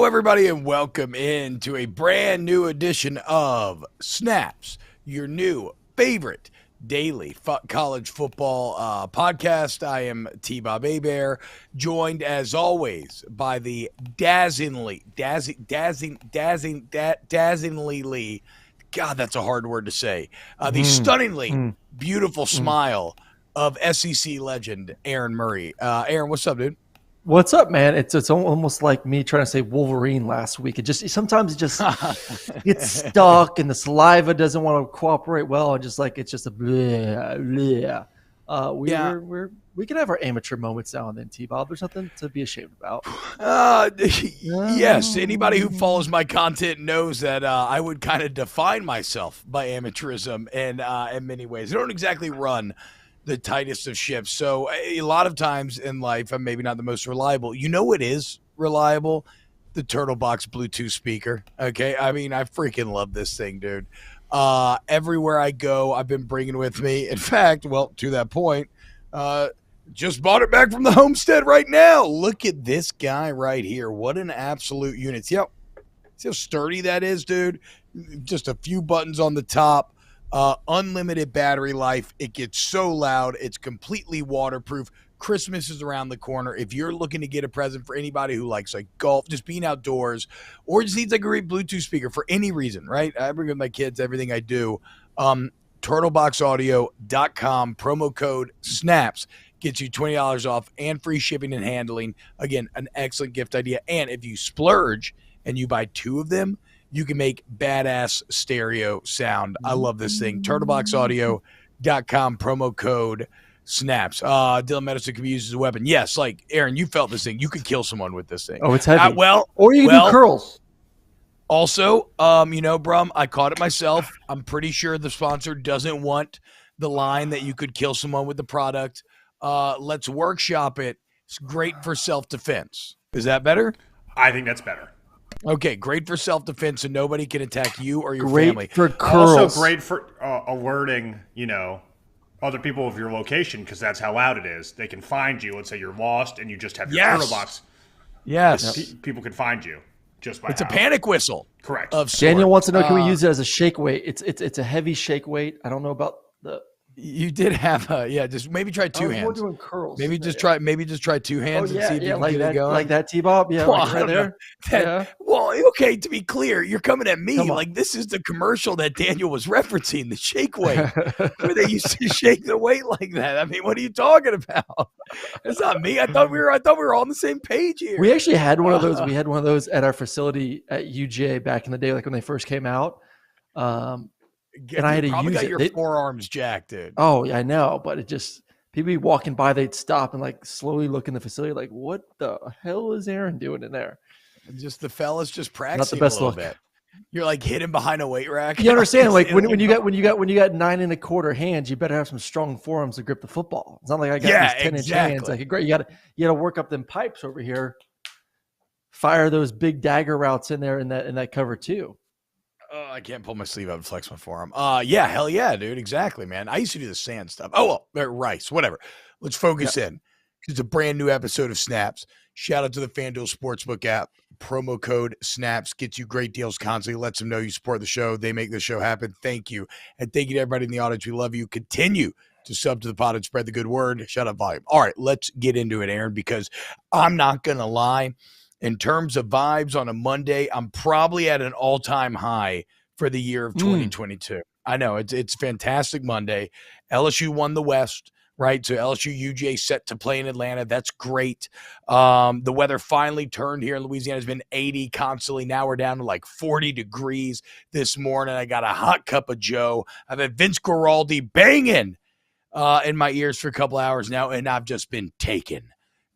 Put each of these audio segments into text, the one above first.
Hello, everybody, and welcome into a brand new edition of Snaps, your new favorite daily college football podcast. I am T-Bob Hebert, joined as always by the dazzlingly, God, that's a hard word to say. The stunningly beautiful smile of SEC legend Aaron Murray. Aaron, what's up, dude? What's up, man? It's almost like me trying to say Wolverine last week. It just sometimes it just gets stuck, and the saliva doesn't want to cooperate well, and just like it's just a bleh, bleh. We can have our amateur moments now and then, T-Bob. There's nothing to be ashamed about. Yes, anybody who follows my content knows that I would kind of define myself by amateurism in many ways. I don't exactly run the tightest of ships. So a lot of times in life, I'm maybe not the most reliable. You know what is reliable? The Turtle Box Bluetooth speaker. Okay. I mean, I freaking love this thing, dude. Everywhere I go, I've been bringing with me. In fact, well, to that point, just bought it back from the homestead right now. Look at this guy right here. What an absolute unit. See how sturdy that is, dude? Just a few buttons on the top. Unlimited battery life. It gets so loud. It's completely waterproof. Christmas is around the corner. If you're looking to get a present for anybody who likes like golf, just being outdoors, or just needs like a great Bluetooth speaker for any reason, right? I bring with my kids everything I do. Turtleboxaudio.com, promo code SNAPS gets you $20 off and free shipping and handling. Again, an excellent gift idea. And if you splurge and you buy two of them, you can make badass stereo sound. I love this thing. Turtleboxaudio.com, promo code SNAPS. Dylan Medicine can be used as a weapon. Yes, like, Aaron, you felt this thing. You could kill someone with this thing. Oh, it's heavy. Or you can do curls. Also, Brum, I caught it myself. I'm pretty sure the sponsor doesn't want the line that you could kill someone with the product. Let's workshop it. It's great for self-defense. Is that better? I think that's better. Okay, great for self-defense, and nobody can attack you or your great family. For curls. Also great for alerting, other people of your location, because that's how loud it is. They can find you. Let's say you're lost, and you just have your turtle box. Yes. People can find you just by. It's a panic whistle. Correct. Daniel wants to know: can we use it as a shake weight? It's a heavy shake weight. I don't know about the. You did have just maybe try two hands. We're doing curls. Maybe just try two hands and see if you can like get that, it going. Like that, T-Bob. Yeah, well, right there. Well, okay, to be clear, you're coming at me like this is the commercial that Daniel was referencing, the shake weight, where they used to shake the weight like that. I mean, what are you talking about? It's not me. I thought we were all on the same page here. We actually had one of those. We had one of those at our facility at UJ back in the day, like when they first came out. And I had to use got it. Your forearms jacked, dude. Oh, yeah, I know, but it just people be walking by, they'd stop and like slowly look in the facility, like, what the hell is Aaron doing in there? Just the fellas just practicing Not the best a little look. bit. You're like hidden behind a weight rack. You understand? Like when you got 9.25 hands, you better have some strong forearms to grip the football. It's not like I got these 10-inch hands. Like great, you gotta work up them pipes over here. Fire those big dagger routes in there in that cover too. Oh, I can't pull my sleeve up and flex my forearm. Yeah, hell yeah, dude. Exactly, man. I used to do the sand stuff. Oh, well, rice, whatever. Let's focus in. It's a brand new episode of Snaps. Shout out to the FanDuel Sportsbook app. Promo code SNAPS gets you great deals constantly. Lets them know you support the show. They make the show happen. Thank you. And thank you to everybody in the audience. We love you. Continue to sub to the pod and spread the good word. Shut up volume. All right, let's get into it, Aaron, because I'm not going to lie. In terms of vibes on a Monday, I'm probably at an all-time high for the year of 2022. I know it's fantastic Monday. LSU won the West, right? So LSU UJ set to play in Atlanta. That's great. The weather finally turned here in Louisiana. It's been 80 constantly. Now we're down to like 40 degrees this morning. I got a hot cup of Joe. I've had Vince Guaraldi banging in my ears for a couple hours now, and I've just been taken.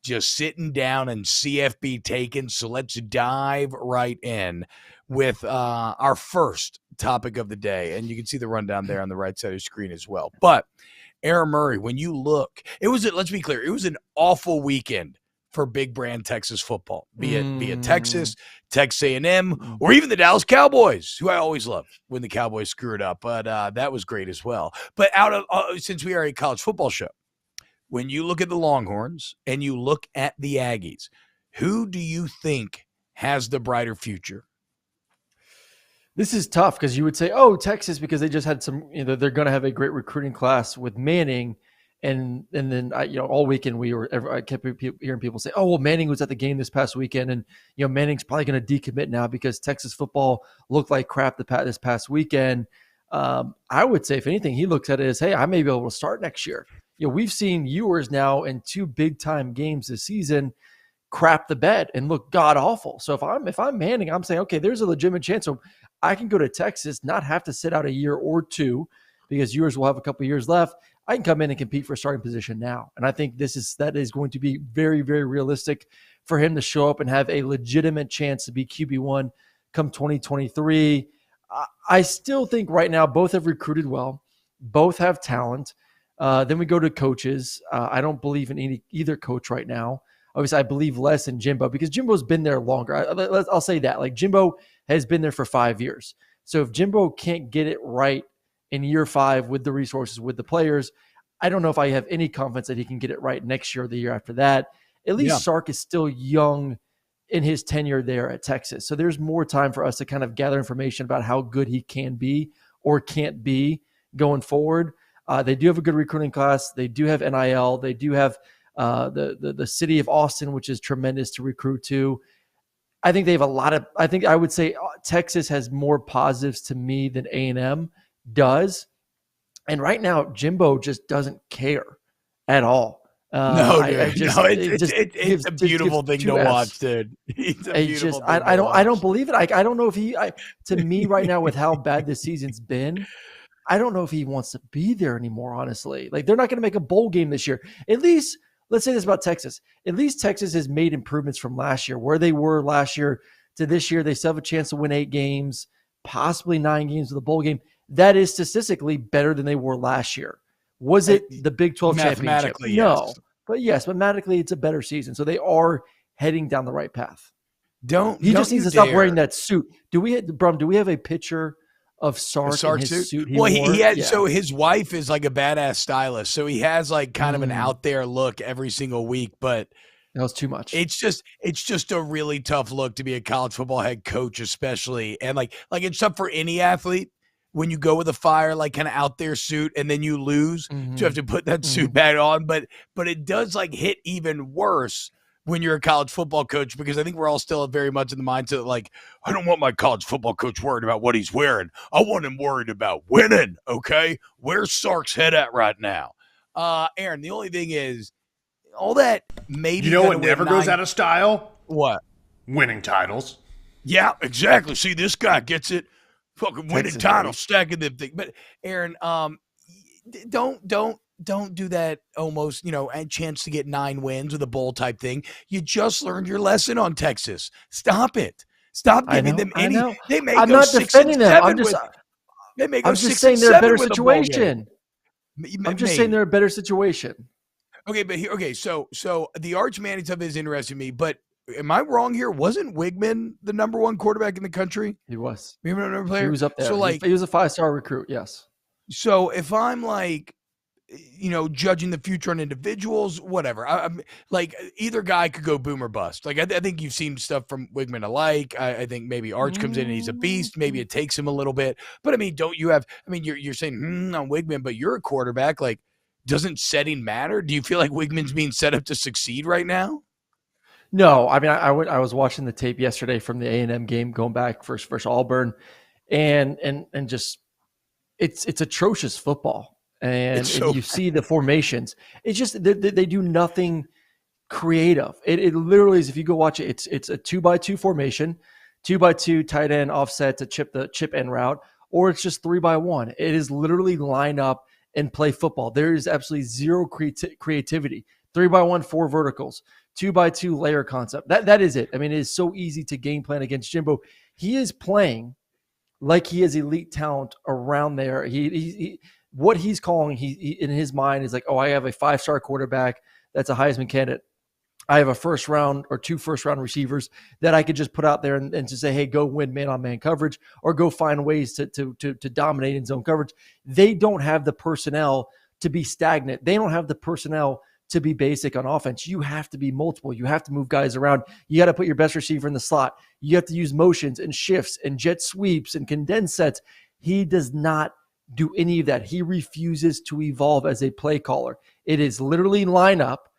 Just sitting down and CFP taken. So let's dive right in with our first topic of the day. And you can see the rundown there on the right side of your screen as well. But Aaron Murray, when you look, let's be clear, it was an awful weekend for big brand Texas football, be it Texas, Texas A&M, or even the Dallas Cowboys, who I always love when the Cowboys screw it up. But that was great as well. But since we are a college football show, when you look at the Longhorns and you look at the Aggies, who do you think has the brighter future? This is tough because you would say, oh, Texas, because they just had some, they're going to have a great recruiting class with Manning. And then all weekend I kept hearing people say, oh, well, Manning was at the game this past weekend. And, Manning's probably going to decommit now because Texas football looked like crap this past weekend. I would say, if anything, he looks at it as, hey, I may be able to start next year. We've seen Ewers now in 2 big time games this season crap the bed and look god awful. So if I'm Manning, I'm saying, okay, there's a legitimate chance. So I can go to Texas, not have to sit out a year or 2 because Ewers will have a couple of years left. I can come in and compete for a starting position now. And I think that is going to be very, very realistic for him to show up and have a legitimate chance to be QB1 come 2023. I still think right now both have recruited well. Both have talent. Then we go to coaches. I don't believe in either coach right now. Obviously, I believe less in Jimbo because Jimbo's been there longer. I'll say that. Like, Jimbo has been there for 5 years. So if Jimbo can't get it right in year 5 with the resources, with the players, I don't know if I have any confidence that he can get it right next year or the year after that. At least Sark is still young in his tenure there at Texas. So there's more time for us to kind of gather information about how good he can be or can't be going forward. They do have a good recruiting class. They do have NIL. They do have the city of Austin, which is tremendous to recruit to. I think they have I would say Texas has more positives to me than A&M does. And right now, Jimbo just doesn't care at all. It's a beautiful thing to watch, dude. I don't believe it. I don't know if to me right now, with how bad this season's been, I don't know if he wants to be there anymore, honestly. Like, they're not going to make a bowl game this year. At least, let's say this about Texas. At least Texas has made improvements from last year. Where they were last year to this year, they still have a chance to win 8 games, possibly 9 games with a bowl game. That is statistically better than they were last year. Was it the Big 12 championship? Yes. No. But yes, mathematically, it's a better season. So they are heading down the right path. He just needs to stop wearing that suit. Do we have a picture of Sark in his suit? He had. So his wife is like a badass stylist. So he has like kind of an out there look every single week, but that was too much. It's just a really tough look to be a college football head coach, especially. And like it's tough for any athlete when you go with a fire, like kind of out there suit, and then you lose to have to put that suit back on. But it does like hit even worse when you're a college football coach, because I think we're all still very much in the mindset like, I don't want my college football coach worried about what he's wearing. I want him worried about winning, okay? Where's Sark's head at right now? Aaron, the only thing is, all that maybe. You know what never goes out of style? What? Winning titles. Yeah, exactly. See, this guy gets it. Fucking winning titles, stacking them things. But Aaron, don't do that almost, a chance to get 9 wins with a bowl type thing. You just learned your lesson on Texas. Stop it. Stop giving them any. They may I'm go not 6 defending and 7 them. they may go I'm just 6 saying and they're a 7 better with a bowl game. situation. I'm just saying they're a better situation. Okay, but so the Arch Manning stuff is interesting to me, but am I wrong here? Wasn't Wigman the number 1 quarterback in the country? He was. You remember player? He was up there. So he was a 5-star recruit, yes. So if I'm like, judging the future on individuals, whatever. I'm like, either guy could go boom or bust. Like, I think you've seen stuff from Wigman alike. I think maybe Arch comes in and he's a beast. Maybe it takes him a little bit. But I mean, you're saying on Wigman, but you're a quarterback. Like, doesn't setting matter? Do you feel like Wigman's being set up to succeed right now? No, I mean, I was watching the tape yesterday from the A&M game, going back versus Auburn, and just it's atrocious football, and you see the formations. It's just they do nothing creative. It literally is. If you go watch it, it's a 2x2 formation, 2x2 tight end offset to chip end route, or it's just 3x1. It is literally line up and play football. There is absolutely zero creativity. 3x1, 4 verticals, 2x2 layer concept. That is it. I mean, it is so easy to game plan against Jimbo. He is playing like he is elite talent around there. He what he's calling, he in his mind is like, oh, I have a 5-star quarterback that's a Heisman candidate. I have a 1st round or 2 first-round receivers that I could just put out there and just say, hey, go win man-on-man coverage or go find ways to dominate in zone coverage. They don't have the personnel to be stagnant. They don't have the personnel to be basic on offense. You have to be multiple. You have to move guys around. You got to put your best receiver in the slot. You have to use motions and shifts and jet sweeps and condensed sets. He does not do any of that. He refuses to evolve as a play caller. It is literally line up.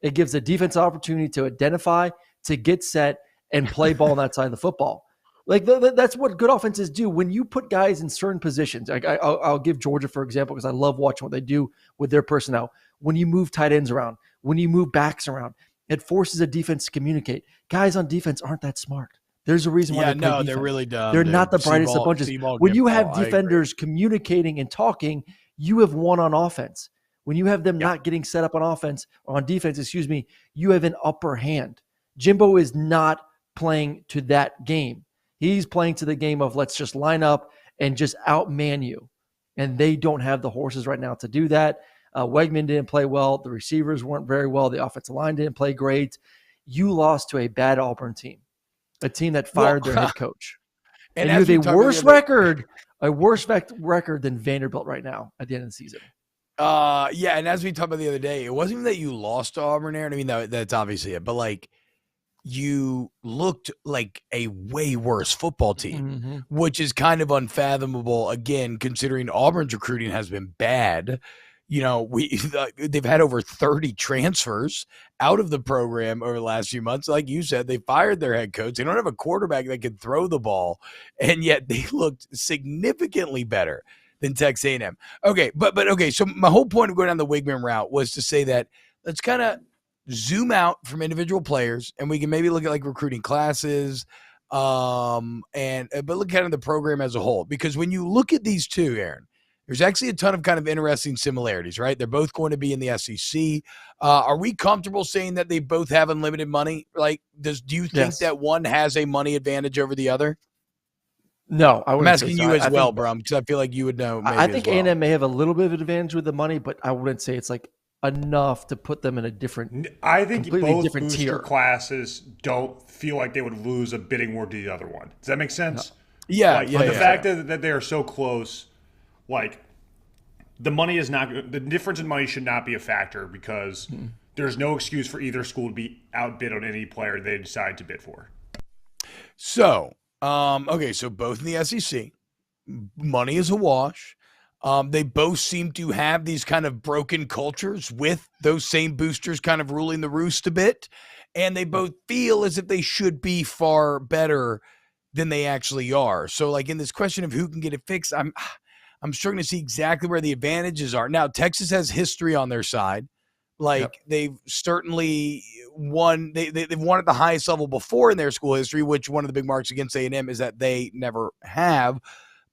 It gives a defense opportunity to identify, to get set, and play ball on that side of the football. Like that's what good offenses do. When you put guys in certain positions, I'll give Georgia, for example, because I love watching what they do with their personnel. When you move tight ends around, when you move backs around, it forces a defense to communicate. Guys on defense aren't that smart. There's a reason why they play defense. They're really dumb. They're not the brightest of bunches. When you have defenders communicating and talking, you have won on offense. When you have them not getting set up on offense, or on defense, you have an upper hand. Jimbo is not playing to that game. He's playing to the game of let's just line up and just outman you. And they don't have the horses right now to do that. Wegman didn't play well. The receivers weren't very well. The offensive line didn't play great. You lost to a bad Auburn team, a team that fired their head coach. And you have a worse record than Vanderbilt right now at the end of the season. And as we talked about the other day, it wasn't even that you lost to Auburn, Aaron. I mean, that's obviously it. But, like, you looked like a way worse football team, which is kind of unfathomable, again, considering Auburn's recruiting has been bad. You know, they've had over 30 transfers out of the program over the last few months. Like you said, they fired their head coach. They don't have a quarterback that can throw the ball, and yet they looked significantly better than Texas A&M. Okay, but okay, so my whole point of going down the Wigman route was to say that let's kind of zoom out from individual players, and we can maybe look at like recruiting classes, but look at the program as a whole. Because when you look at these two, Aaron, there's actually a ton of kind of interesting similarities, right? They're both going to be in the SEC. Are we comfortable saying that they both have unlimited money? Like, do you think that one has a money advantage over the other? No, I'm asking you as well, Brum, because I feel like you would know. Maybe I think A&M may have a little bit of an advantage with the money, but I wouldn't say it's like enough to put them in a different. I think completely both different booster tier. Classes don't feel like they would lose a bidding war to the other one. Does that make sense? No. Yeah, The fact that they are so close, like the money is not. The difference in money should not be a factor because there's no excuse for either school to be outbid on any player they decide to bid for. So. Okay, so both in the SEC, money is a wash. They both seem to have these kind of broken cultures with those same boosters kind of ruling the roost a bit, and they both feel as if they should be far better than they actually are. So, like in this question of who can get it fixed, I'm struggling to see exactly where the advantages are. Now, Texas has history on their side. Like they've certainly won. They've won at the highest level before in their school history, which one of the big marks against A&M is that they never have.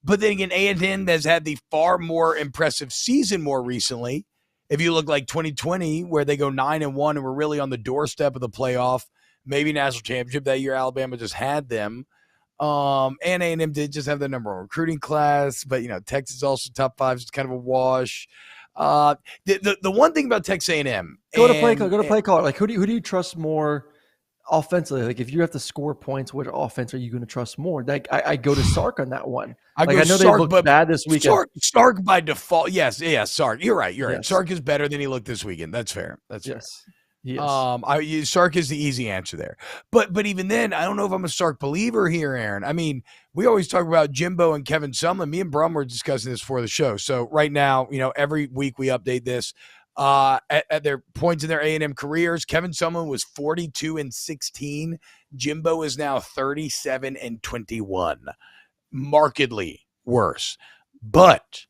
But then again, A&M has had the far more impressive season more recently. If you look like 2020, where they go 9-1 and were really on the doorstep of the playoff, maybe national championship that year, Alabama just had them. And A&M did just have the number one recruiting class, but Texas also top 5 is kind of a wash. The one thing about Texas A&M, go to play call. Like who do you trust more offensively? Like if you have to score points, which offense are you going to trust more? Like I go to Sark on that one. I know Sark, they looked bad this weekend. Sark by default, yes, Sark. You're right. Yes. Sark is better than he looked this weekend. That's fair. That's fair. Yes. Sark is the easy answer there. But even then, I don't know if I'm a Sark believer here, Aaron. I mean, we always talk about Jimbo and Kevin Sumlin. Me and Brum were discussing this before the show. So right now, every week we update this. At their points in their A&M careers, Kevin Sumlin was 42-16. Jimbo is now 37-21. Markedly worse. But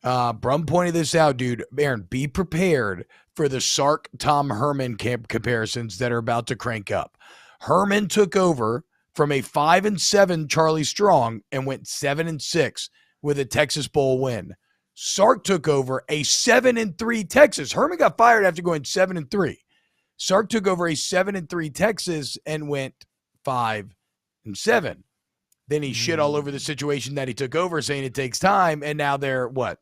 Brum pointed this out, dude. Aaron, be prepared for the Sark-Tom Herman comparisons that are about to crank up. Herman took over from a 5-7 Charlie Strong and went 7-6 with a Texas Bowl win. Sark took over a 7-3 Texas. Herman got fired after going 7-3. Sark took over a 7-3 Texas and went 5-7. Then he shit all over the situation that he took over, saying it takes time. And now they're what?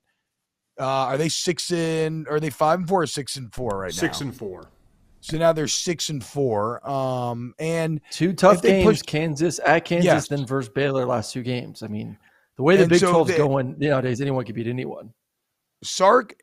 Are they 6-4 or 6-4 right now? 6-4. So now they're 6-4. And 2 tough games, Kansas, then versus Baylor last 2 games. I mean, the way the Big 12's going nowadays, anyone can beat anyone. Sark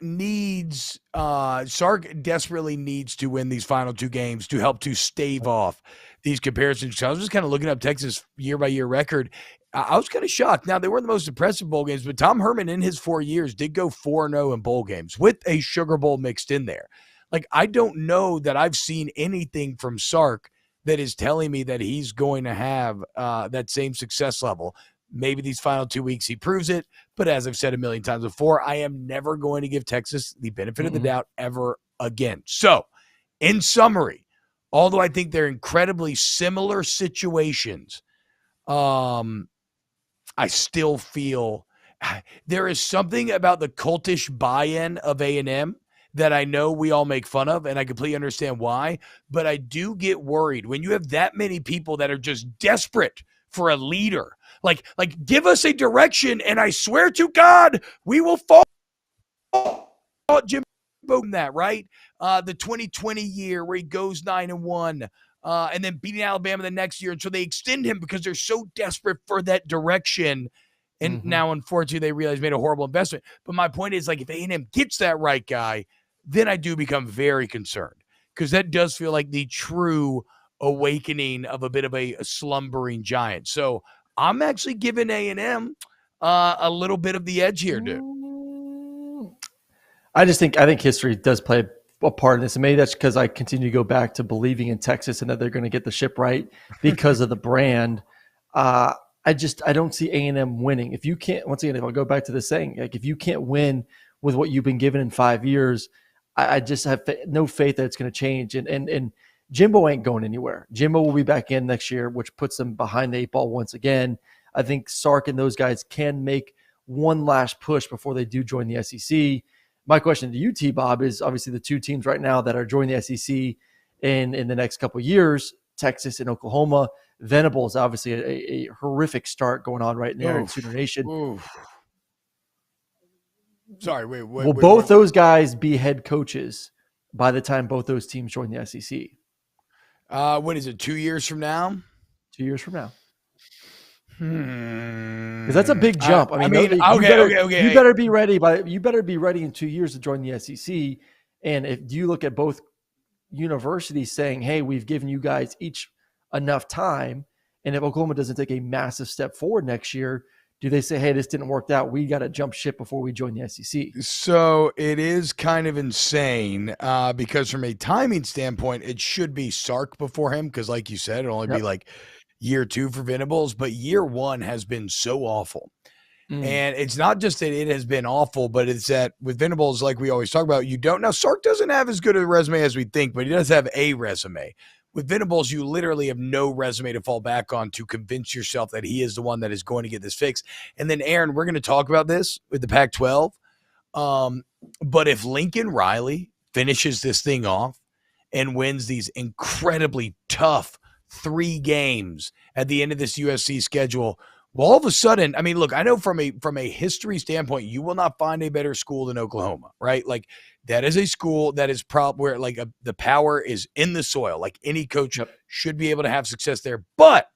desperately needs to win these final 2 games to help to stave off these comparisons. So I was just kind of looking up Texas year-by-year record. I was kind of shocked. Now, they weren't the most impressive bowl games, but Tom Herman in his 4 years did go 4-0 in bowl games with a Sugar Bowl mixed in there. Like, I don't know that I've seen anything from Sark that is telling me that he's going to have that same success level. Maybe these final 2 weeks he proves it, but as I've said a million times before, I am never going to give Texas the benefit of the doubt ever again. So, in summary, although I think they're incredibly similar situations, I still feel there is something about the cultish buy-in of A&M that I know we all make fun of, and I completely understand why, but I do get worried when you have that many people that are just desperate for a leader. Like give us a direction, and I swear to God, we will fall. Jimbo in that, right? The 2020 year where he goes 9-1, and then beating Alabama the next year. And so they extend him because they're so desperate for that direction. And now, unfortunately, they realize made a horrible investment. But my point is, like, if A&M gets that right guy, then I do become very concerned, because that does feel like the true awakening of a bit of a slumbering giant. So I'm actually giving A&M a little bit of the edge here, dude. I think history does play a part in this, and maybe that's because I continue to go back to believing in Texas and that they're going to get the ship right because of the brand. I don't see A&M winning. If you can't, once again, if I'll go back to the saying, like, if you can't win with what you've been given in 5 years, I just have no faith that it's going to change. And Jimbo ain't going anywhere. Jimbo will be back in next year, which puts them behind the 8 ball once again. I think Sark and those guys can make one last push before they do join the SEC. My question to you, T-Bob, is obviously the 2 teams right now that are joining the SEC in the next couple of years, Texas and Oklahoma. Venables, obviously a horrific start going on right now in Sooner Nation. Sorry, Will both those guys be head coaches by the time both those teams join the SEC? What is it, 2 years from now? 2 years from now. Because that's a big jump. You better be ready in 2 years to join the SEC. And if you look at both universities saying, hey, we've given you guys each enough time, and if Oklahoma doesn't take a massive step forward next year, do they say, hey, this didn't work out, we got to jump ship before we join the SEC? So it is kind of insane because from a timing standpoint, it should be Sark before him, because like you said, it'll only be like year 2 for Venables, but year 1 has been so awful. And it's not just that it has been awful, but it's that with Venables, like we always talk about, now Sark doesn't have as good a resume as we think, but he does have a resume. With Venables, you literally have no resume to fall back on to convince yourself that he is the one that is going to get this fixed. And then, Aaron, we're going to talk about this with the Pac-12. But if Lincoln Riley finishes this thing off and wins these incredibly tough 3 games at the end of this USC schedule, well, all of a sudden, I mean, look, I know from a history standpoint, you will not find a better school than Oklahoma, right? Like, that is a school that is where like the power is in the soil. Like, any coach should be able to have success there. But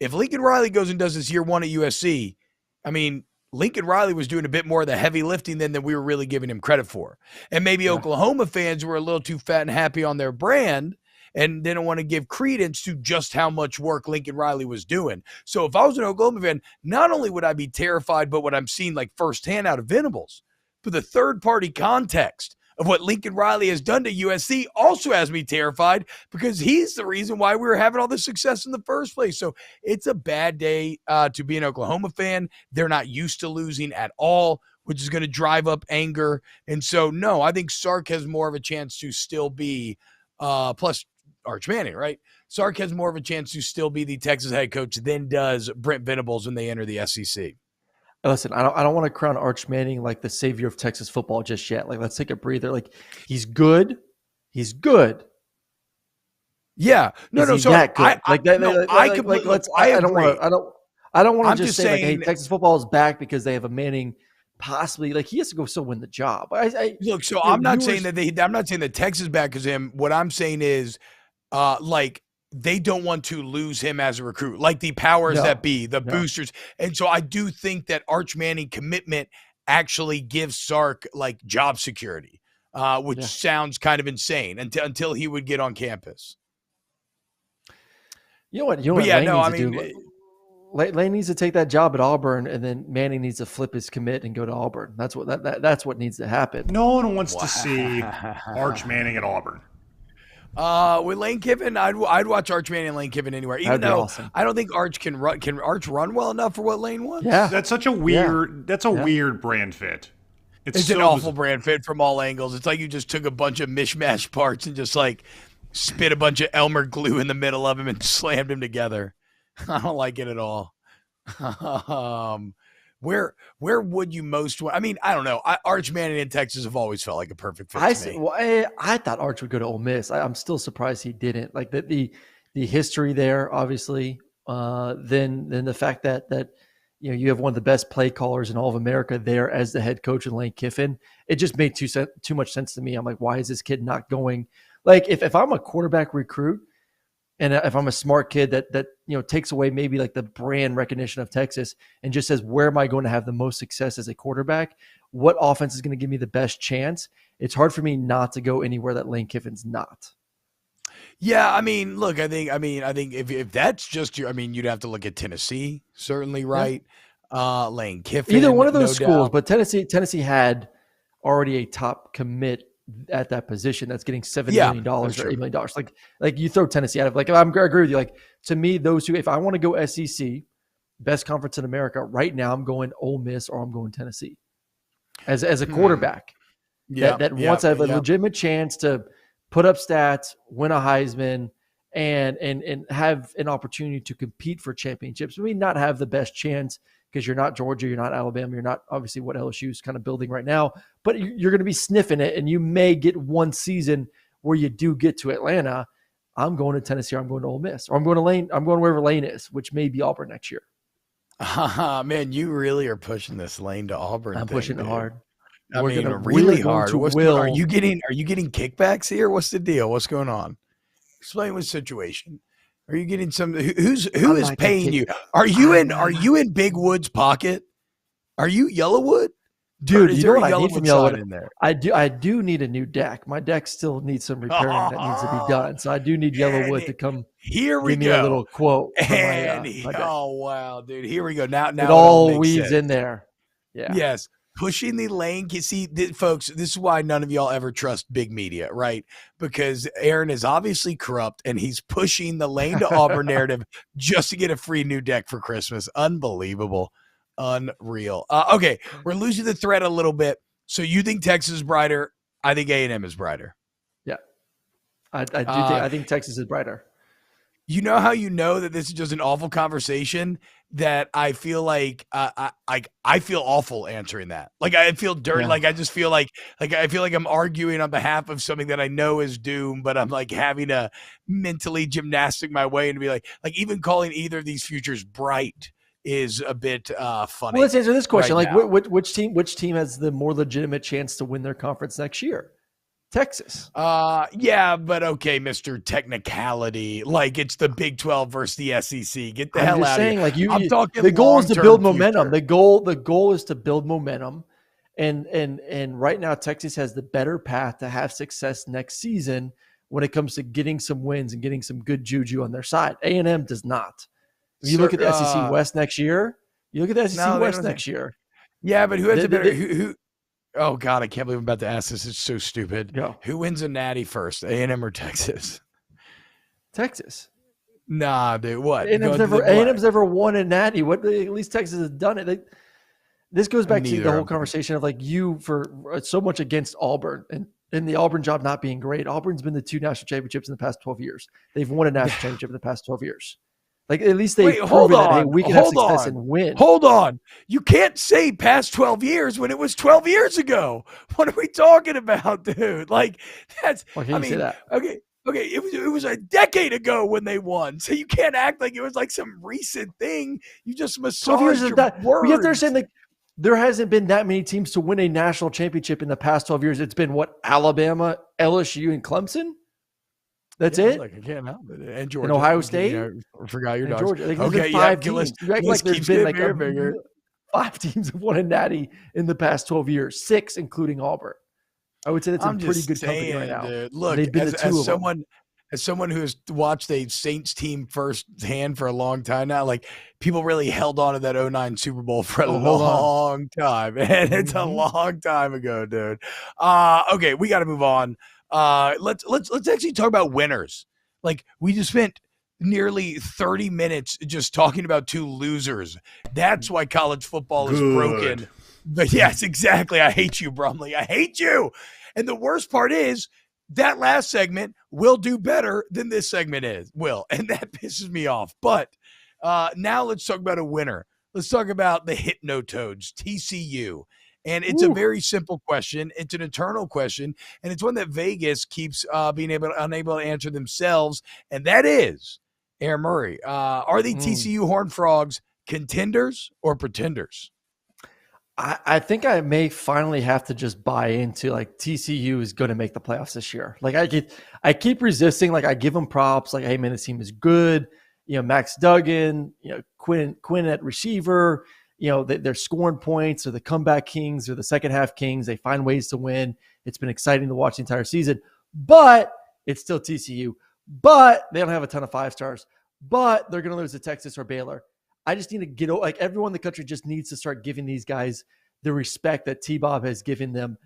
if Lincoln Riley goes and does this year 1 at USC, I mean, Lincoln Riley was doing a bit more of the heavy lifting than we were really giving him credit for. And maybe Oklahoma fans were a little too fat and happy on their brand and didn't want to give credence to just how much work Lincoln Riley was doing. So if I was an Oklahoma fan, not only would I be terrified, but what I'm seeing like firsthand out of Venables, but the third-party context of what Lincoln Riley has done to USC also has me terrified, because he's the reason why we were having all this success in the first place. So it's a bad day to be an Oklahoma fan. They're not used to losing at all, which is going to drive up anger. And so, no, I think Sark has more of a chance to still be plus Arch Manning, right? Sark has more of a chance to still be the Texas head coach than does Brent Venables when they enter the SEC. Listen, I don't want to crown Arch Manning like the savior of Texas football just yet. Like, let's take a breather. Like, he's good. He's good. Yeah. No. So that good? I don't want to just say like, hey, Texas football is back because they have a Manning. Possibly, like, he has to go still win the job. Look, so I'm not saying that Texas back is him. What I'm saying is, like, they don't want to lose him as a recruit, like the powers that be, the boosters. And so I do think that Arch Manning commitment actually give Sark like job security, which sounds kind of insane until he would get on campus. You know what Lane needs to do? Lane needs to take that job at Auburn, and then Manning needs to flip his commit and go to Auburn. That's what needs to happen. No one wants to see Arch Manning at Auburn. With Lane Kiffin, I'd watch Arch Manning and Lane Kiffin anywhere. Even though awesome. I don't think Arch can run. Can Arch run well enough for what Lane wants? Yeah, that's such a weird. Yeah. That's a weird brand fit. It's so an awful brand fit from all angles. It's like you just took a bunch of mishmash parts and just like spit a bunch of Elmer glue in the middle of him and slammed him together. I don't like it at all. Where would you most want? I mean, I don't know. Arch Manning in Texas have always felt like a perfect fit to me. I thought Arch would go to Ole Miss. I'm still surprised he didn't. Like the history there, obviously. Then the fact that you have one of the best play callers in all of America there as the head coach in Lane Kiffin. It just made too much sense to me. I'm like, why is this kid not going? Like if I'm a quarterback recruit, and if I'm a smart kid that takes away maybe like the brand recognition of Texas and just says, where am I going to have the most success as a quarterback? What offense is going to give me the best chance? It's hard for me not to go anywhere that Lane Kiffin's not. Yeah, I mean, look, I think if that's just you'd have to look at Tennessee, certainly, right? Yeah. Lane Kiffin, either one of those schools, but Tennessee had already a top commit at that position that's getting $7 million or $8 million. Like you throw Tennessee out of I agree with you. Like to me, those two, if I want to go SEC, best conference in America right now, I'm going Ole Miss or I'm going Tennessee as a quarterback that wants to have a legitimate chance to put up stats, win a Heisman, and have an opportunity to compete for championships. I mean, not have the best chance because you're not Georgia, you're not Alabama, you're not obviously what LSU is kind of building right now, but you're going to be sniffing it, and you may get one season where you do get to Atlanta. I'm going to Tennessee, or I'm going to Ole Miss, or I'm going to Lane. I'm going wherever Lane is, which may be Auburn next year. Man, you really are pushing this Lane to Auburn. I'm pushing it hard. We're really hard. Are you getting kickbacks here? What's the deal? What's going on? Explain the situation. Are you getting some? Who is paying you? Are you in Big Wood's pocket? Are you Yellowwood? Dude, you know what I need from Yellowwood? In there? I do need a new deck. My deck still needs some repairing that needs to be done. So I do need Yellowwood to come. Here we give go. Me a little quote. My oh wow, dude! Here we go. Now it all weaves in there. Yeah. Yes. Pushing the lane. You see, folks, this is why none of y'all ever trust big media, right? Because Aaron is obviously corrupt, and he's pushing the Lane to Auburn narrative just to get a free new deck for Christmas. Unbelievable. Unreal. Okay, we're losing the thread a little bit. So you think Texas is brighter? I think A&M is brighter. Yeah. I think Texas is brighter. You know how you know that this is just an awful conversation? That I feel like I feel awful answering that. Like I feel dirty. Yeah. Like I just feel like I feel like I'm arguing on behalf of something that I know is doomed, but I'm like having to mentally gymnastic my way and be like even calling either of these futures bright is a bit funny. Well, let's answer this question. Right, which team has the more legitimate chance to win their conference next year? Texas. Yeah, but okay, Mr. Technicality. Like it's the Big 12 versus the SEC. Get the hell out of here. I'm talking the goal is to build momentum. The goal is to build momentum. And right now Texas has the better path to have success next season when it comes to getting some wins and getting some good juju on their side. A&M does not. If you look at the SEC West next year, next year. Yeah, but who has a better who oh God, I can't believe I'm about to ask this. It's so stupid. Go. Who wins a natty first, A&M or Texas? Texas. Nah, dude. What? A&M's never won a natty. What? At least Texas has done it. This goes back to the whole conversation of you for so much against Auburn and the Auburn job not being great. Auburn's been the 2 national championships in the past 12 years. They've won a national championship in the past 12 years. At least they've proven that, hey, we can have success and win. Hold on. You can't say past 12 years when it was 12 years ago. What are we talking about, dude? That's – say that? Okay, it was a decade ago when they won. So you can't act like it was some recent thing. You just massaged your words. Yet they're saying there hasn't been that many teams to win a national championship in the past 12 years. It's been, Alabama, LSU, and Clemson? That's it. I can't help it. And Georgia, and Ohio State. I forgot your dogs. Georgia. Okay, 5 teams. You act like there's been bigger. 5 teams have won a natty in the past 12 years, 6 including Auburn. I would say that's I'm a pretty just good saying, company right now. dude. Look, They've been to 2 of them. As someone who has watched a Saints team firsthand for a long time now, like people really held on to that 09 Super Bowl for a long time, and it's a long time ago, dude. Okay, we got to move on. Let's actually talk about winners. Like we just spent nearly 30 minutes just talking about 2 losers. That's why college football is broken. But yes, exactly. I hate you, Brumley. I hate you. And the worst part is that last segment will do better than this segment will. And that pisses me off. But now let's talk about a winner. Let's talk about the Hypnotoads, TCU. And it's a very simple question. It's an eternal question. And it's one that Vegas keeps being unable to answer themselves. And that is, Aaron Murray, are the TCU Horned Frogs contenders or pretenders? I think I may finally have to just buy into like TCU is going to make the playoffs this year. Like I keep resisting. Like I give them props. Like, hey man, this team is good. You know, Max Duggan. You know, Quinn at receiver. You know, they're scoring points. They're the comeback kings. They're the second half kings. They find ways to win. It's been exciting to watch the entire season. But it's still TCU. But they don't have a ton of 5 stars. But they're going to lose to Texas or Baylor. I just need to get like everyone in the country just needs to start giving these guys the respect that T-Bob has given them.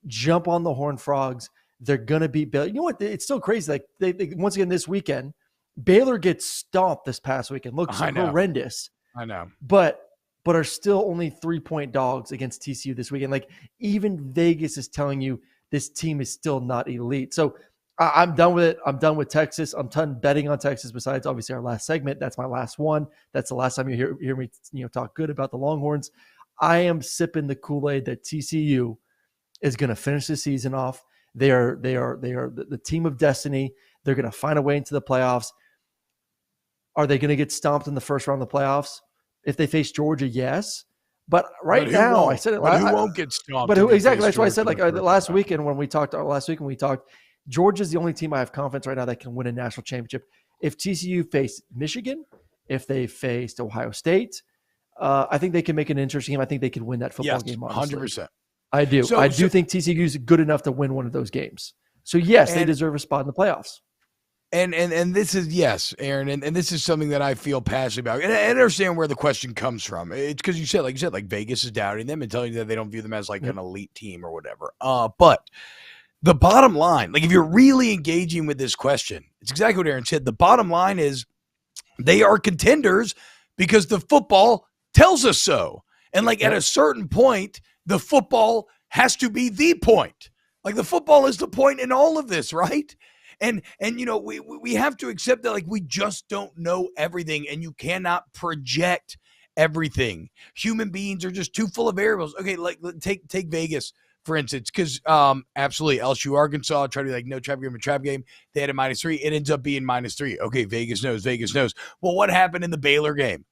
Jump on the Horned Frogs. They're going to beat Baylor. You know what? It's still crazy. Like they once again this weekend, Baylor gets stomped this past weekend. Looks horrendous. I know. But are still only 3-point dogs against TCU this weekend. Like even Vegas is telling you this team is still not elite. So I'm done with it. I'm done with Texas. I'm done betting on Texas. Besides, obviously, our last segment. That's my last one. That's the last time you hear me, talk good about the Longhorns. I am sipping the Kool-Aid that TCU is going to finish the season off. They are the team of destiny. They're going to find a way into the playoffs. Are they going to get stomped in the first round of the playoffs? If they face Georgia, yes. But now, I said it. But who won't get stomped? But who exactly? That's why I said like last weekend when we talked. Georgia's the only team I have confidence right now that can win a national championship. If TCU faced Michigan, if they faced Ohio State, I think they can make an interesting game. I think they can win that football game. Honestly. 100%. I do. I do think TCU is good enough to win one of those games. So yes, they deserve a spot in the playoffs. And this is, yes, Aaron, and this is something that I feel passionate about. And I understand where the question comes from. It's because you said, like Vegas is doubting them and telling you that they don't view them as like an elite team or whatever. But the bottom line, like if you're really engaging with this question, it's exactly what Aaron said. The bottom line is they are contenders because the football tells us so. And like at a certain point, the football has to be the point. Like the football is the point in all of this, right? And we have to accept that like we just don't know everything and you cannot project everything. Human beings are just too full of variables. Okay, like take Vegas, for instance, because absolutely LSU Arkansas tried to be like no trap game. They had a -3. It ends up being -3. Okay, Vegas knows. Well, what happened in the Baylor game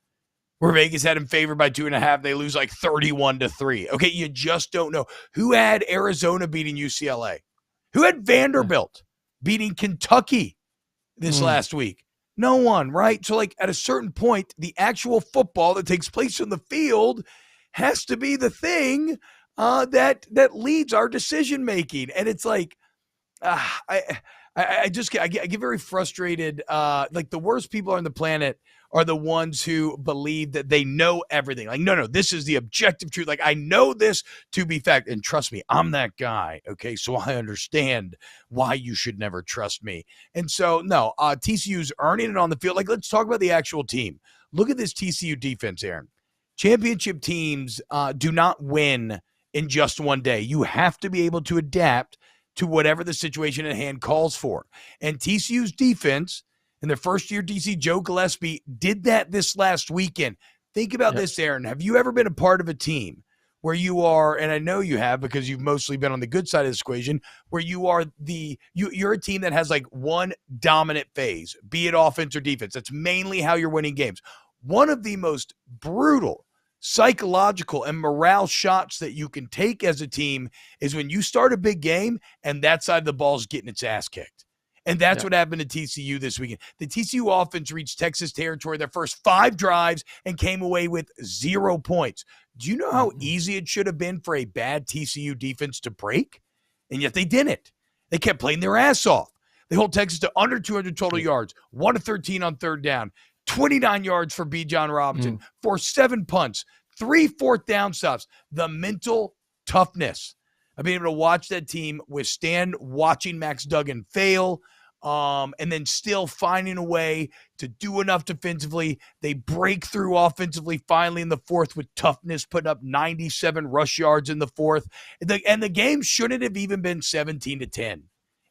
where Vegas had them favored by 2.5? They lose like 31-3. Okay, you just don't know. Who had Arizona beating UCLA? Who had Vanderbilt beating Kentucky this last week? No one, right? So like at a certain point, the actual football that takes place on the field has to be the thing that leads our decision making. And it's like I get very frustrated. Like the worst people on the planet are the ones who believe that they know everything. Like, no, this is the objective truth. Like, I know this to be fact. And trust me, I'm that guy. Okay. So I understand why you should never trust me. And so, no, TCU's earning it on the field. Like, let's talk about the actual team. Look at this TCU defense, Aaron. Championship teams do not win in just one day. You have to be able to adapt to whatever the situation at hand calls for. And TCU's defense, in their first year, DC Joe Gillespie did that this last weekend. Think about this, Aaron. Have you ever been a part of a team where you are, and I know you have because you've mostly been on the good side of this equation, where you are you're a team that has like one dominant phase, be it offense or defense. That's mainly how you're winning games. One of the most brutal psychological and morale shots that you can take as a team is when you start a big game and that side of the ball is getting its ass kicked. And that's what happened to TCU this weekend. The TCU offense reached Texas territory their first 5 drives and came away with 0 points. Do you know how easy it should have been for a bad TCU defense to break? And yet they didn't. They kept playing their ass off. They hold Texas to under 200 total yards, 1 of 13 on third down, 29 yards for Bijan Robinson, for 7 punts, 3 fourth down stops. The mental toughness of being able to watch that team withstand watching Max Duggan fail, and then still finding a way to do enough defensively. They break through offensively finally in the fourth with toughness, putting up 97 rush yards in the fourth. And the game shouldn't have even been 17-10.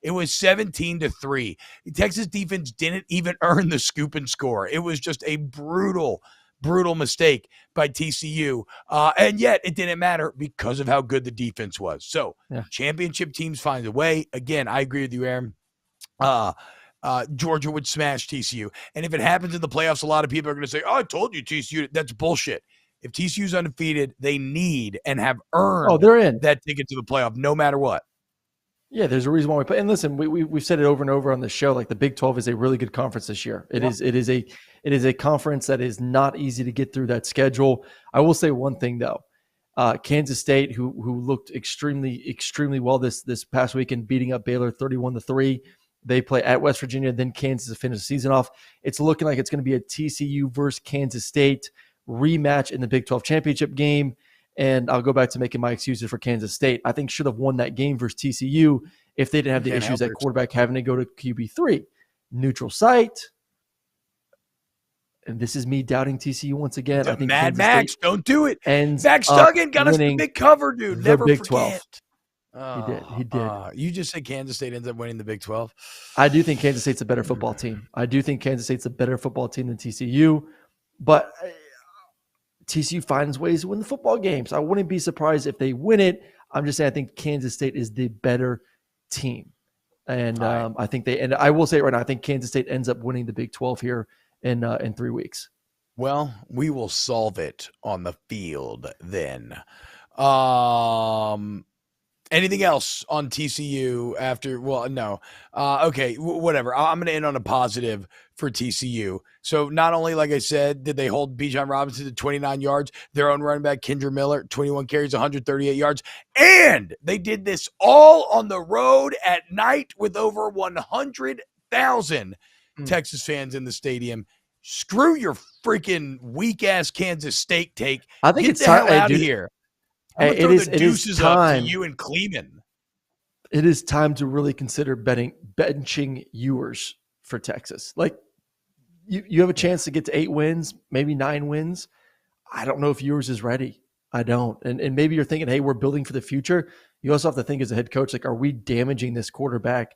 It was 17-3. Texas defense didn't even earn the scoop and score. It was just a brutal mistake by TCU. And yet it didn't matter because of how good the defense was. So championship teams find a way. Again, I agree with you, Aaron. Georgia would smash TCU. And if it happens in the playoffs, a lot of people are going to say, oh, I told you TCU. That's bullshit. If TCU's undefeated, they need and have earned they're in that ticket to the playoff no matter what. Yeah, there's a reason why we play. And listen, we've said it over and over on the show. Like the Big 12 is a really good conference this year. It is a conference that is not easy to get through that schedule. I will say one thing though, Kansas State, who looked extremely well this past weekend, beating up Baylor 31-3. They play at West Virginia, then Kansas to finish the season off. It's looking like it's going to be a TCU versus Kansas State rematch in the Big 12 championship game. And I'll go back to making my excuses for Kansas State. I think should have won that game versus TCU if they didn't have the issues at quarterback having to go to QB3. Neutral site. And this is me doubting TCU once again. I think Mad Max, State don't do it. And Max Duggan got us the big cover, dude. Never Big forget. 12. He did. You just said Kansas State ends up winning the Big 12. I do think Kansas State's a better football team. I do think Kansas State's a better football team than TCU. But TCU finds ways to win the football games. I wouldn't be surprised if they win it. I'm just saying I think Kansas State is the better team. And I think and I will say it right now, I think Kansas State ends up winning the Big 12 here in 3 weeks. Well, we will solve it on the field then. Anything else on TCU after? Well, no. Okay, whatever. I'm going to end on a positive for TCU. So not only, like I said, did they hold Bijan Robinson to 29 yards, their own running back, Kendra Miller, 21 carries, 138 yards, and they did this all on the road at night with over 100,000 Texas fans in the stadium. Screw your freaking weak-ass Kansas State take. I think Get it's the hell time, out of here. It is time. Up to you and Kleeman. It is time to really consider benching Ewers for Texas. Like you have a chance to get to 8 wins, maybe 9 wins. I don't know if Ewers is ready. I don't. And maybe you're thinking, hey, we're building for the future. You also have to think as a head coach, like, are we damaging this quarterback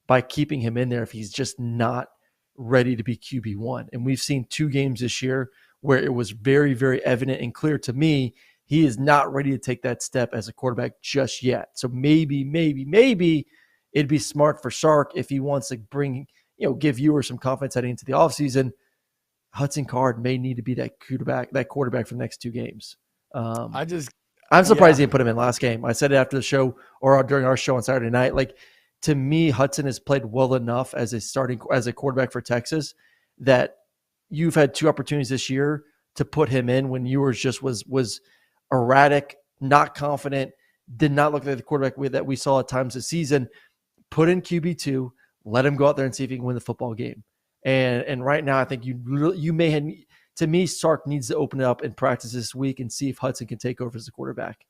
by keeping him in there if he's just not ready to be QB1? And we've seen 2 games this year where it was very, very evident and clear to me he is not ready to take that step as a quarterback just yet. So maybe it'd be smart for Sark if he wants to give Ewers some confidence heading into the offseason. Hudson Card may need to be that quarterback for the next 2 games. I'm surprised he didn't put him in last game. I said it after the show or during our show on Saturday night. Like, to me, Hudson has played well enough as a quarterback for Texas that you've had 2 opportunities this year to put him in when Ewers just was erratic, not confident, did not look like the quarterback that we saw at times this season. Put in QB2, let him go out there and see if he can win the football game. And right now, I think you may have, to me, Sark needs to open it up in practice this week and see if Hudson can take over as a quarterback.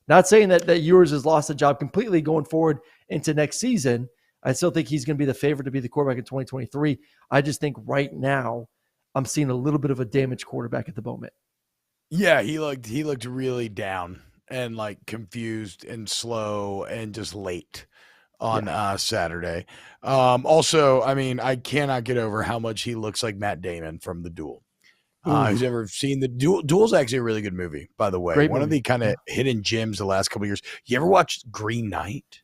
Not saying that Ewers has lost the job completely going forward into next season. I still think he's going to be the favorite to be the quarterback in 2023. I just think right now I'm seeing a little bit of a damaged quarterback at the moment. Yeah, he looked really down and like confused and slow and just late on Saturday. Also, I mean, I cannot get over how much he looks like Matt Damon from The Duel. Who's ever seen The Duel? Duel's actually a really good movie, by the way. Great One movie. of the kind of hidden gems the last couple of years. You ever watched Green Knight?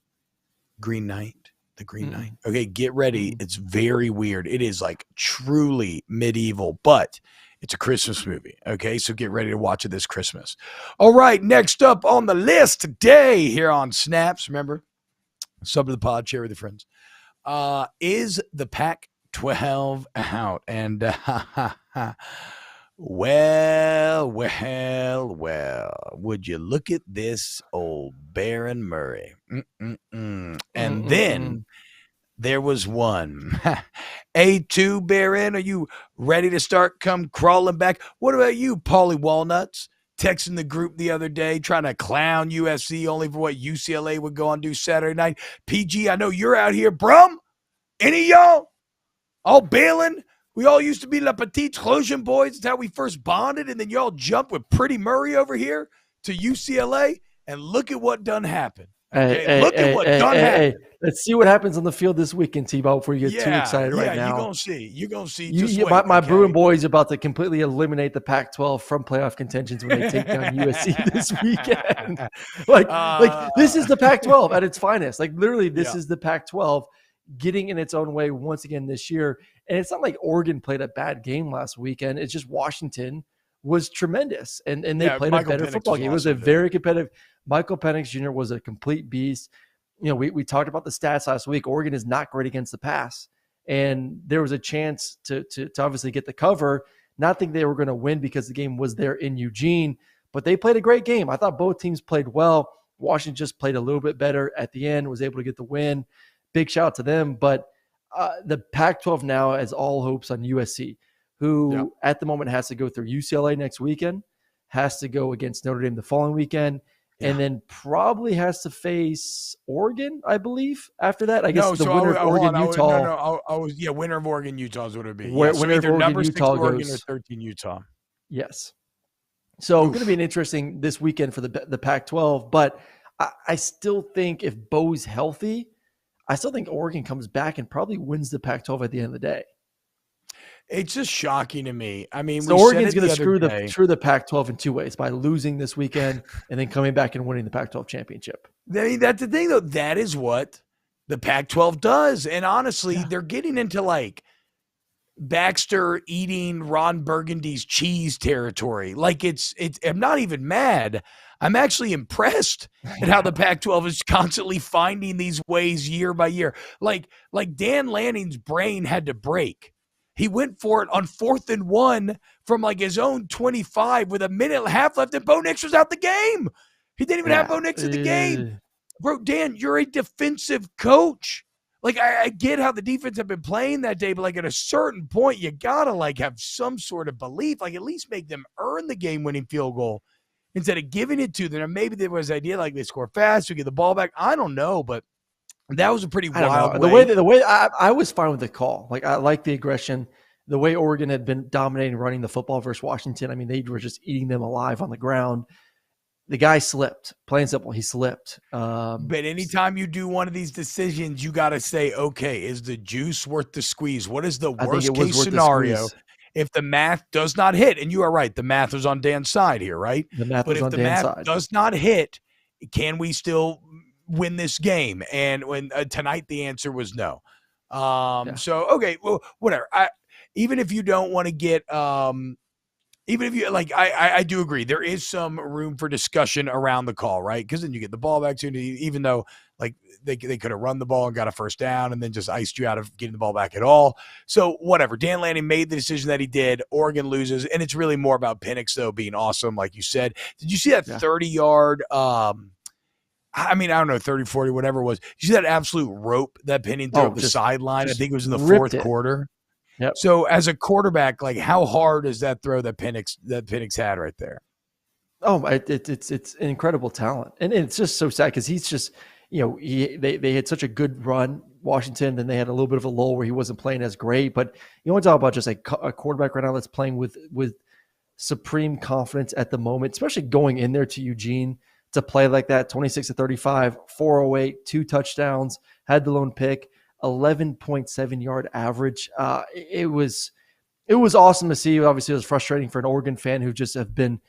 The Green Knight. Okay, get ready. It's very weird. It is like truly medieval, but it's a Christmas movie. Okay, so get ready to watch it this Christmas. All right, next up on the list today here on Snaps. Remember, sub to the pod, share with your friends. Is the Pac-12 out? And well, would you look at this old Baron Murray? And then there was one. A2 Baron, are you ready to start come crawling back? What about you, Paulie Walnuts? Texting the group the other day, trying to clown USC only for what UCLA would go on do Saturday night. PG, I know you're out here. Brum, any of y'all all bailing? We all used to be La Petite Trojan boys. That's how we first bonded. And then y'all jump with Pretty Murray over here to UCLA. And look at what done happened. Look at what done happened. Let's see what happens on the field this weekend, T-Bob, before you get too excited right now. You're going to see. Just wait, my Bruin boys are about to completely eliminate the Pac-12 from playoff contentions when they take down USC this weekend. like this is the Pac-12 at its finest. Like literally, this is the Pac-12 getting in its own way once again this year. And it's not like Oregon played a bad game last weekend. It's just Washington was tremendous. And they played a better football game. It was a very competitive. Michael Penix Jr. was a complete beast. You know, we talked about the stats last week. Oregon is not great against the pass. And there was a chance to obviously get the cover. Not think they were going to win because the game was there in Eugene, but they played a great game. I thought both teams played well. Washington just played a little bit better at the end, was able to get the win. Big shout out to them. But the Pac-12 now has all hopes on USC, who at the moment has to go through UCLA next weekend, has to go against Notre Dame the following weekend, and then probably has to face Oregon, I believe, after that. I guess winner of Oregon-Utah. Winner of Oregon-Utah is what it would be. Winner of Oregon-Utah Oregon or 13 Utah. Yes. So it's going to be an interesting this weekend for the Pac-12, but I still think if Bo's healthy, I still think Oregon comes back and probably wins the Pac-12 at the end of the day. It's just shocking to me. I mean, so Oregon's going to screw the Pac-12 in two ways: by losing this weekend and then coming back and winning the Pac-12 championship. I mean, that's the thing, though. That is what the Pac-12 does. And honestly, they're getting into like Baxter eating Ron Burgundy's cheese territory. Like I'm not even mad. I'm actually impressed at how the Pac-12 is constantly finding these ways year by year. Like Dan Lanning's brain had to break. He went for it on 4th and 1 from like his own 25 with a minute and a half left, and Bo Nix was out the game. He didn't even have Bo Nix in the game. Bro, Dan, you're a defensive coach. Like, I get how the defense have been playing that day, but like at a certain point, you gotta like have some sort of belief, like at least make them earn the game-winning field goal instead of giving it to them. Or maybe there was an idea like they score fast, we get the ball back. I don't know, but that was a pretty wild way. The way I was fine with the call. Like, I like the aggression. The way Oregon had been dominating running the football versus Washington, I mean, they were just eating them alive on the ground. The guy slipped. Plain and simple, he slipped. But anytime you do one of these decisions, you got to say, okay, is the juice worth the squeeze? What is the worst case scenario if the math does not hit? And you are right. The math is on Dan's side here, right? The math but is if on the Dan's math side. does not hit, can we still win this game? And when tonight the answer was no. So, okay, well, whatever. Even if you don't want to get even if you like, I do agree. There is some room for discussion around the call, right? Because then you get the ball back to you, even though like they could have run the ball and got a first down and then just iced you out of getting the ball back at all. So whatever. Dan Lanning made the decision that he did. Oregon loses, and it's really more about Penix though being awesome, like you said. Did you see that 30-yard? I mean, I don't know, 30, 40, whatever it was. Did you see that absolute rope that Penning threw up the sideline? I think it was in the fourth quarter. Yep. So as a quarterback, like how hard is that throw that Penix had right there? Oh, it's an incredible talent. And it's just so sad because he's just, they had such a good run, Washington, then they had a little bit of a lull where he wasn't playing as great. But you want to talk about just a quarterback right now that's playing with supreme confidence at the moment, especially going in there to Eugene to play like that, 26-35, 408, 2 touchdowns, had the lone pick. 11.7 yard average. It was awesome to see. Obviously, it was frustrating for an Oregon fan who just have been,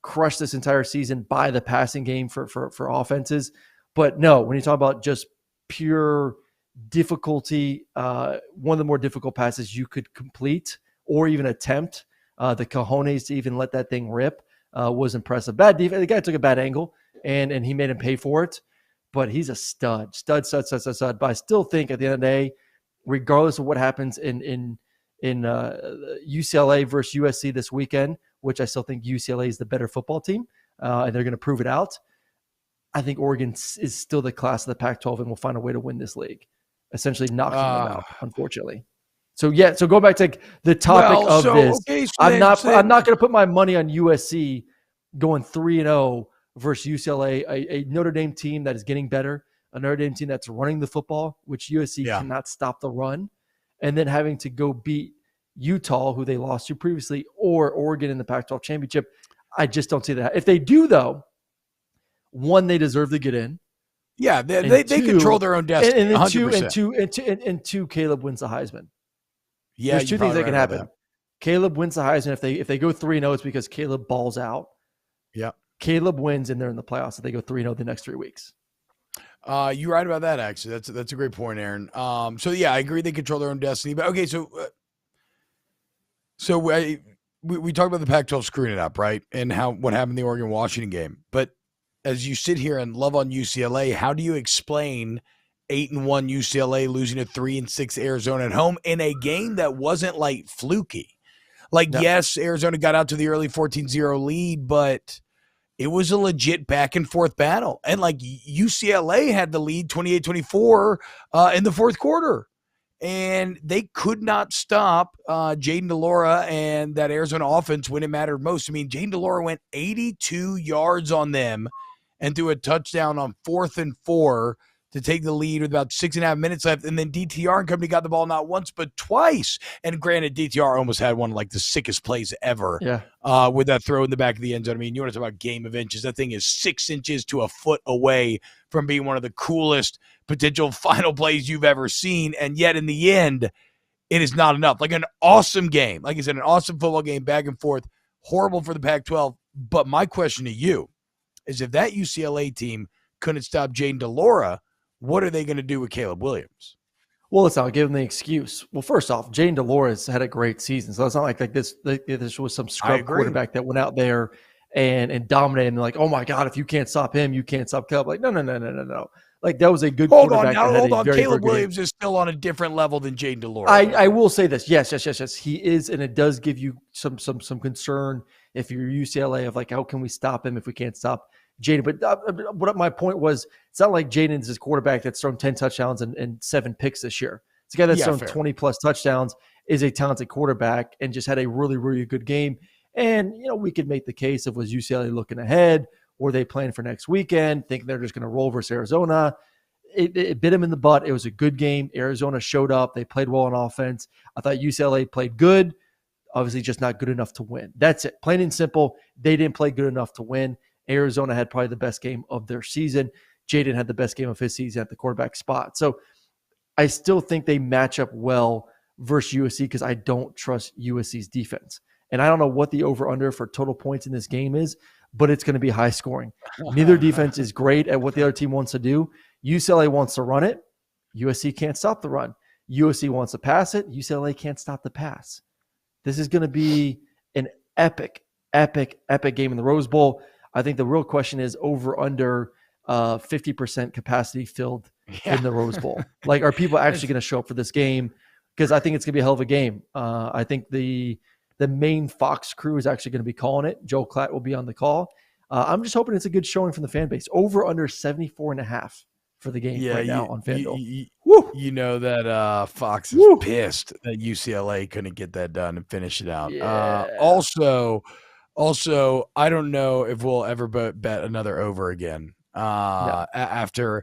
crushed this entire season by the passing game for offenses. But no, when you talk about just pure difficulty, one of the more difficult passes you could complete or even attempt, the cojones to even let that thing rip was impressive. Bad defense. The guy took a bad angle and he made him pay for it. but he's a stud. But I still think at the end of the day, regardless of what happens in UCLA versus USC this weekend, which I still think UCLA is the better football team, and they're going to prove it out. I think Oregon is still the class of the Pac-12 and will find a way to win this league, essentially knocking them out, unfortunately. So go back to the topic of this. Okay, I'm not going to put my money on USC going 3-0 versus UCLA, a Notre Dame team that is getting better, a Notre Dame team that's running the football, which USC cannot stop the run, and then having to go beat Utah, who they lost to previously, or Oregon in the Pac-12 championship. I just don't see that. If they do, though, one, they deserve to get in. Yeah, they control their own destiny. And then two, Caleb wins the Heisman. Yeah, there's two things that can happen. Caleb wins the Heisman. If they go 3-0, it's because Caleb balls out. Yeah. Caleb wins and they're in the playoffs if they go 3-0 the next 3 weeks. You're right about that, actually. That's a great point, Aaron. So yeah, I agree they control their own destiny. But okay, so we talked about the Pac-12 screwing it up, right? And what happened in the Oregon-Washington game. But as you sit here and love on UCLA, how do you explain 8-1 UCLA losing to 3-6 Arizona at home in a game that wasn't like fluky? Yes, Arizona got out to the early 14-0 lead, but it was a legit back and forth battle. And UCLA had the lead 28-24 in the fourth quarter. And they could not stop Jayden de Laura and that Arizona offense when it mattered most. I mean, Jayden de Laura went 82 yards on them and threw a touchdown on 4th and 4 to take the lead with about 6.5 minutes left. And then DTR and company got the ball not once, but twice. And granted, DTR almost had one of the sickest plays ever with that throw in the back of the end zone. I mean, you want to talk about game of inches. That thing is 6 inches to a foot away from being one of the coolest potential final plays you've ever seen. And yet in the end, it is not enough. An awesome game. Like I said, an awesome football game, back and forth. Horrible for the Pac-12. But my question to you is, if that UCLA team couldn't stop Jayden de Laura, what are they going to do with Caleb Williams? Well, let's not give him the excuse. Well, first off, Jayden de Laura's had a great season. So it's not like this was some scrub quarterback that went out there and dominated. And oh my God, if you can't stop him, you can't stop Caleb. No. That was a good quarterback. Hold on. Caleb Williams is still on a different level than Jayden de Laura. I will say this. Yes. He is, and it does give you some concern if you're UCLA of how can we stop him if we can't stop Jayden. But what my point was, it's not like Jayden is this quarterback that's thrown 10 touchdowns and 7 picks this year. It's a guy that's thrown 20-plus touchdowns, is a talented quarterback, and just had a really, really good game. And, we could make the case of, was UCLA looking ahead? Were they playing for next weekend, thinking they're just going to roll versus Arizona? It bit him in the butt. It was a good game. Arizona showed up. They played well on offense. I thought UCLA played good. Obviously just not good enough to win. That's it. Plain and simple. They didn't play good enough to win. Arizona had probably the best game of their season. Jayden had the best game of his season at the quarterback spot. So I still think they match up well versus USC because I don't trust USC's defense. And I don't know what the over-under for total points in this game is, but it's going to be high scoring. Neither defense is great at what the other team wants to do. UCLA wants to run it. USC can't stop the run. USC wants to pass it. UCLA can't stop the pass. This is going to be an epic game in the Rose Bowl. I think the real question is over under 50% capacity filled in the Rose Bowl. Are people actually going to show up for this game? Because I think it's going to be a hell of a game. I think the main Fox crew is actually going to be calling it. Joe Klatt will be on the call. I'm just hoping it's a good showing from the fan base. Over under 74.5 for the game now on FanDuel. You know that Fox is pissed that UCLA couldn't get that done and finish it out. Yeah. Also, I don't know if we'll ever bet another over again after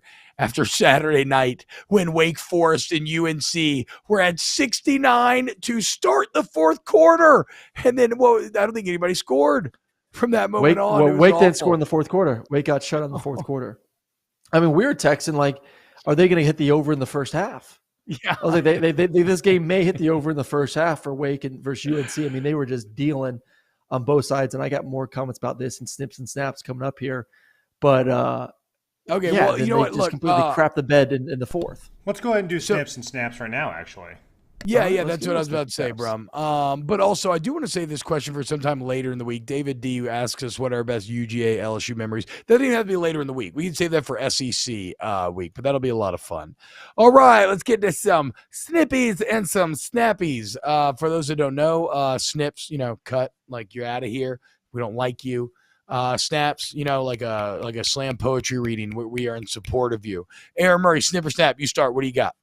Saturday night when Wake Forest and UNC were at 69 to start the fourth quarter. And then, I don't think anybody scored from that moment on. Well, Wake didn't score in the fourth quarter. Wake got shut in the fourth quarter. I mean, we were texting are they going to hit the over in the first half? Yeah. I was like, this game may hit the over in the first half for Wake and versus UNC. I mean, they were just dealing on both sides, and I got more comments about this and Snips and Snaps coming up here. But okay, well, you know what? Just completely crap the bed in the fourth. Let's go ahead and do Snips and Snaps right now, actually. Yeah, right, yeah, let's that's do what I those was about to say, snaps. Brum. But also, I do want to say this question for sometime later in the week. David D asks us what are our best UGA LSU memories. That doesn't even have to be later in the week. We can save that for SEC week, but that'll be a lot of fun. All right, let's get to some snippies and some snappies. For those that don't know, snips, cut, like you're out of here. We don't like you. Snaps, like a slam poetry reading. We are in support of you. Aaron Murray, snip or snap? You start. What do you got?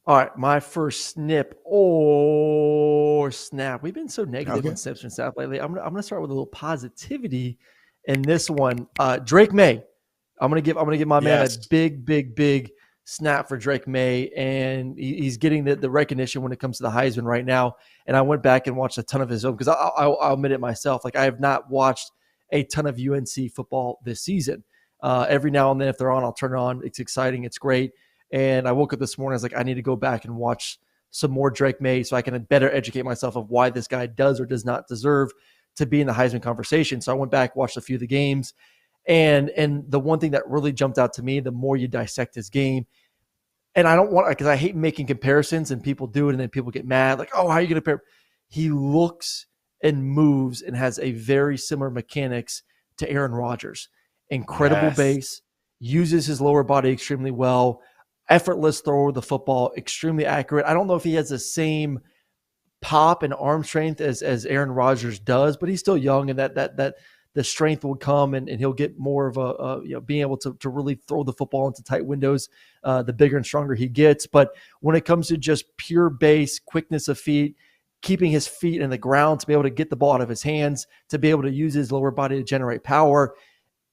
All right, my first snip or snap. We've been so negative Okay. on snips and snap lately. I'm gonna start with a little positivity in this one. Drake May. I'm gonna give my man a big snap for Drake May, and he's getting the recognition when it comes to the Heisman right now. And I went back and watched a ton of his own because I'll admit it myself. Like, I have not watched a ton of UNC football this season. Every now and then, if they're on, I'll turn it on. It's exciting. It's great. And I woke up this morning, I was like, I need to go back and watch some more Drake May so I can better educate myself of why this guy does or does not deserve to be in the Heisman conversation. So I went back, watched a few of the games. And the one thing that really jumped out to me, the more you dissect his game, and I don't want, because I hate making comparisons and people do it and then people get mad. Like, oh, how are you going to compare? He looks and moves and has a very similar mechanics to Aaron Rodgers. Incredible base, uses his lower body extremely well. Effortless thrower of the football, extremely accurate. I don't know if he has the same pop and arm strength as Aaron Rodgers does, but he's still young, and that the strength will come, and he'll get more of a being able to really throw the football into tight windows. The bigger and stronger he gets, but when it comes to just pure base, quickness of feet, keeping his feet in the ground to be able to get the ball out of his hands, to be able to use his lower body to generate power,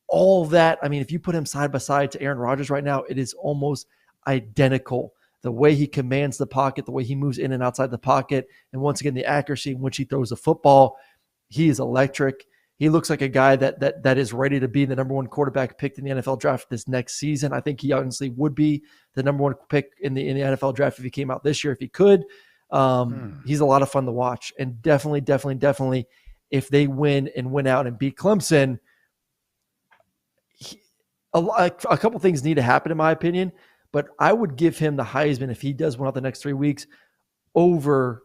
all that. I mean, if you put him side by side to Aaron Rodgers right now, it is almost identical. The way he commands the pocket, the way he moves in and outside the pocket, and once again, the accuracy in which he throws the football, he is electric. He looks like a guy that is ready to be the number one quarterback picked in the NFL draft this next season. I think he honestly would be the number one pick in the NFL draft if he came out this year, if he could. He's a lot of fun to watch, and definitely, if they win out and beat Clemson, a couple things need to happen, in my opinion. But I would give him the Heisman if he does win out the next 3 weeks over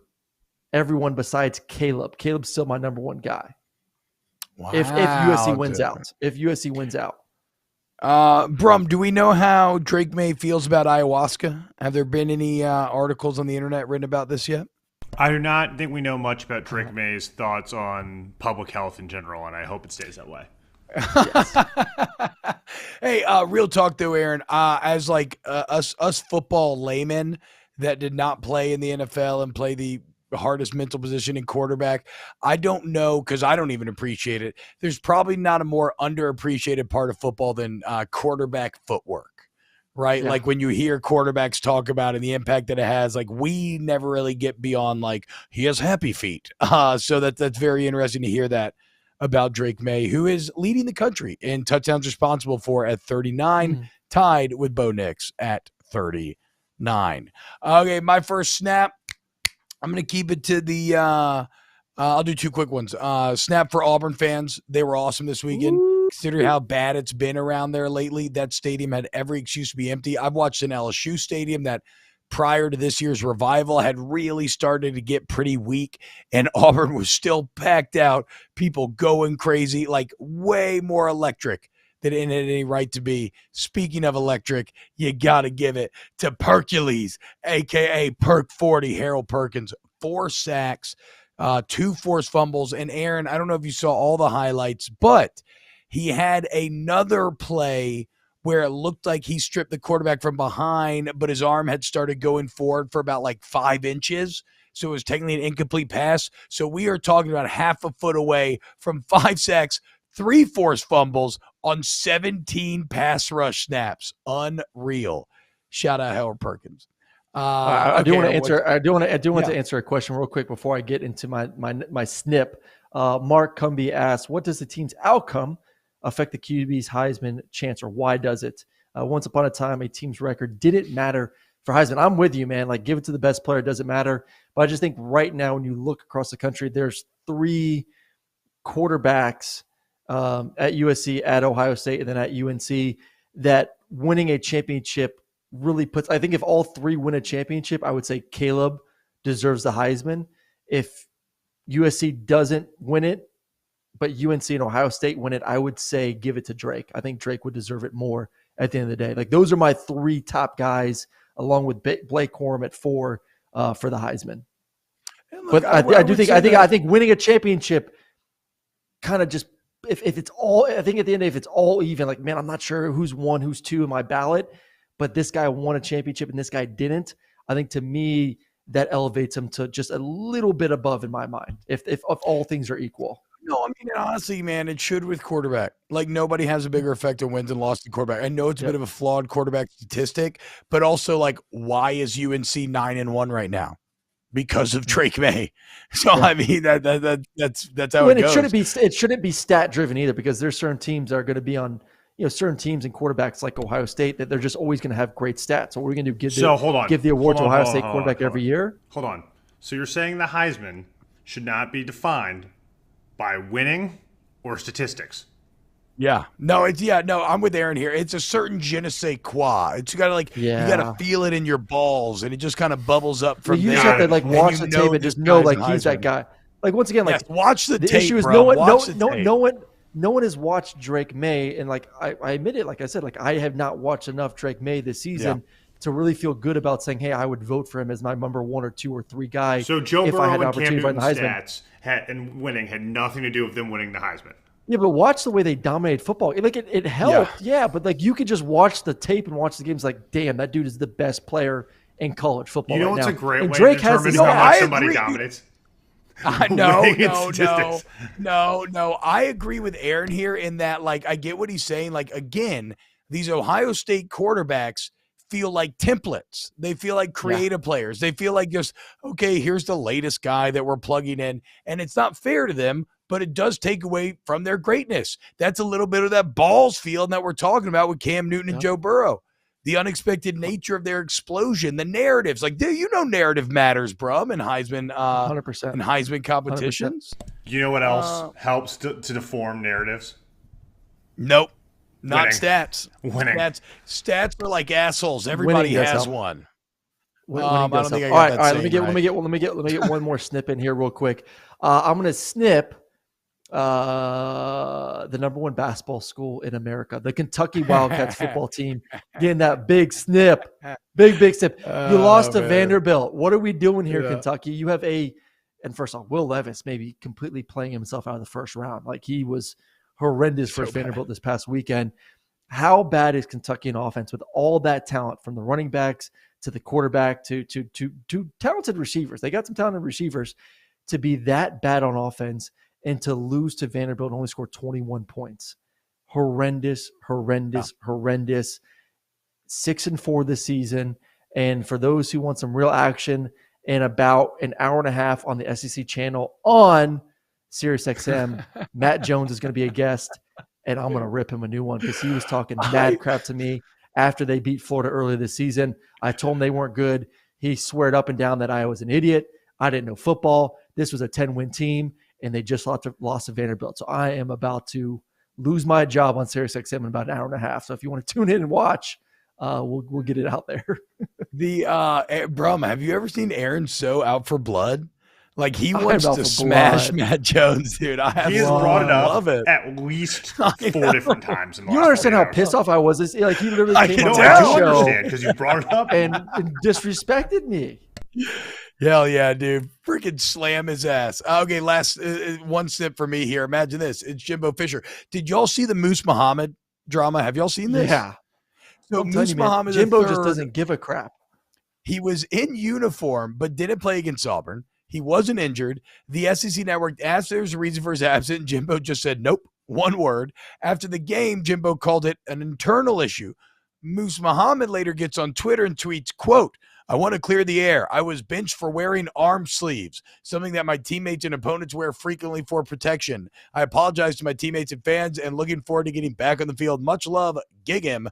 everyone besides Caleb. Caleb's still my number one guy. Wow, if USC wins out. If USC wins out. Brum, do we know how Drake May feels about ayahuasca? Have there been any articles on the internet written about this yet? I do not think we know much about Drake May's thoughts on public health in general, and I hope it stays that way. Yes. Hey, real talk though, Aaron, as like us football laymen that did not play in the NFL and play the hardest mental position in quarterback, I don't know, because I don't even appreciate it. There's probably not a more underappreciated part of football than quarterback footwork, right? Yeah. Like when you hear quarterbacks talk about it and the impact that it has, like we never really get beyond like he has happy feet. So that's very interesting to hear that about Drake May, who is leading the country in touchdowns responsible for at 39, tied with Bo Nix at 39. Okay, my first snap, I'm going to keep it to the I'll do two quick ones. Snap for Auburn fans. They were awesome this weekend. Considering how bad it's been around there lately, that stadium had every excuse to be empty. I've watched an LSU stadium that prior to this year's revival had really started to get pretty weak, and Auburn was still packed out, people going crazy, like way more electric than it had any right to be. Speaking of electric, you got to give it to Percules, a.k.a. Perk 40, Harold Perkins. 4 sacks, 2 forced fumbles, and Aaron, I don't know if you saw all the highlights, but he had another play where it looked like he stripped the quarterback from behind, but his arm had started going forward for about like 5 inches. So it was technically an incomplete pass. So we are talking about half a foot away from 5 sacks, 3 forced fumbles on 17 pass rush snaps. Unreal. Shout out Howard Perkins. I do want to answer. I do want to answer a question real quick before I get into my snip. Mark Cumby asked, "What does the team's outcome affect the QB's Heisman chance, or why does it? Once upon a time, a team's record didn't matter for Heisman." I'm with you, man. Like, give it to the best player. It doesn't matter. But I just think right now, when you look across the country, there's 3 quarterbacks at USC, at Ohio State, and then at UNC that winning a championship really puts. I think if all 3 win a championship, I would say Caleb deserves the Heisman. If USC doesn't win it, but UNC and Ohio State win it, I would say give it to Drake. I think Drake would deserve it more at the end of the day. Like, those are my 3 top guys, along with Blake Corum at 4 for the Heisman. Look, but I think winning a championship kind of just, if it's all, I think at the end, if it's all even, like, man, I'm not sure who's 1, who's 2 in my ballot, but this guy won a championship and this guy didn't. I think, to me, that elevates him to just a little bit above in my mind, if all things are equal. No, I mean, honestly, man, it should with quarterback. Like, nobody has a bigger effect on wins and losses than quarterback. I know it's a bit of a flawed quarterback statistic, but also, like, why is UNC 9-1 right now? Because of Drake May. So I mean, that's how it goes. It shouldn't be stat driven either, because there's certain teams that are going to be on, certain teams and quarterbacks like Ohio State that they're just always going to have great stats. So what are we going to do? Give the award to Ohio State quarterback every year? Hold on. So you're saying the Heisman should not be defined by winning or statistics? Yeah. No, I'm with Aaron here. It's a certain je ne sais quoi. It's got to you got to feel it in your balls, and it just kind of bubbles up from there. You just have to watch the tape and just know he's that guy. Like, once again, watch the tape, issue is bro. no one has watched Drake May, and I admit it, like I said, I have not watched enough Drake May this season to really feel good about saying, hey, I would vote for him as my number 1 or 2 or 3 guy. So Joe Burrow and Cam Newton's stats and winning had nothing to do with them winning the Heisman. Yeah, but watch the way they dominated football. It helped, but you could just watch the tape and watch the games. Like, damn, that dude is the best player in college football. What's now. a great and way Drake to determine how much somebody dominates? No. I agree with Aaron here in that, I get what he's saying. Again, these Ohio State quarterbacks feel like templates. They feel like creative players. They feel like just, okay, here's the latest guy that we're plugging in. And it's not fair to them, but it does take away from their greatness. That's a little bit of that balls feeling that we're talking about with Cam Newton and Joe Burrow. The unexpected nature of their explosion, the narratives. Narrative matters, bro, in Heisman 100%. in Heisman competitions. 100%. You know what else helps to deform narratives? Nope. Not Winning. Stats. Winning. Stats are like assholes. Everybody has one. I don't think I got that. All right. Let me get one more snip in here real quick. I'm going to snip the number 1 basketball school in America, the Kentucky Wildcats football team, getting that big snip, big snip. You lost to Vanderbilt. What are we doing here, Kentucky? You have and first off, Will Levis maybe completely playing himself out of the first round. Like, he was horrendous for Vanderbilt this past weekend. How bad is Kentucky in offense with all that talent, from the running backs to the quarterback to talented receivers? They got some talented receivers, to be that bad on offense and to lose to Vanderbilt and only score 21 points. Horrendous. 6-4 this season. And for those who want some real action, in about an hour and a half on the SEC channel on SiriusXM, Matt Jones is going to be a guest, and I'm going to rip him a new one, because he was talking mad crap to me after they beat Florida earlier this season. I told him they weren't good. He sweared up and down that I was an idiot. I didn't know football. This was a 10-win team, and they just lost to Vanderbilt. So I am about to lose my job on SiriusXM in about an hour and a half. So if you want to tune in and watch, we'll get it out there. Brum, have you ever seen Aaron so out for blood? Like, he wants to smash Matt Jones, dude. He has brought it up at least 4 different times. In the you last understand how 48 pissed off I was? He literally came on I the do show understand, because you brought it up and disrespected me. Hell yeah, dude. Freaking slam his ass. Okay, last one snip for me here. Imagine this. It's Jimbo Fisher. Did y'all see the Moose Muhammad drama? Have y'all seen this? Yeah. So Moose Muhammad Jimbo just doesn't give a crap. He was in uniform, but didn't play against Auburn. He wasn't injured. The SEC network asked if there was a reason for his absence, and Jimbo just said, nope, one word. After the game, Jimbo called it an internal issue. Moose Muhammad later gets on Twitter and tweets, quote, I want to clear the air. I was benched for wearing arm sleeves, something that my teammates and opponents wear frequently for protection. I apologize to my teammates and fans and looking forward to getting back on the field. Much love, Gig him.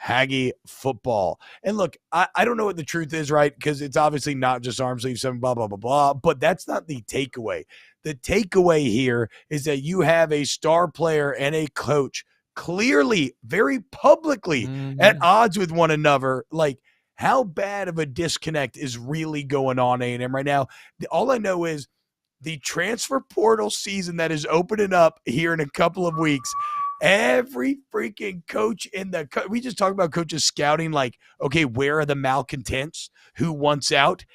Haggy football. And look, I don't know what the truth is, right? Because it's obviously not just arm sleeve, something, blah, blah, blah, blah. But that's not the takeaway. The takeaway here is that you have a star player and a coach clearly, very publicly at odds with one another. Like, how bad of a disconnect is really going on A&M right now. All I know is the transfer portal season that is opening up here in a couple of weeks. Every freaking coach we just talked about coaches scouting, like, okay, where are the malcontents? Who wants out?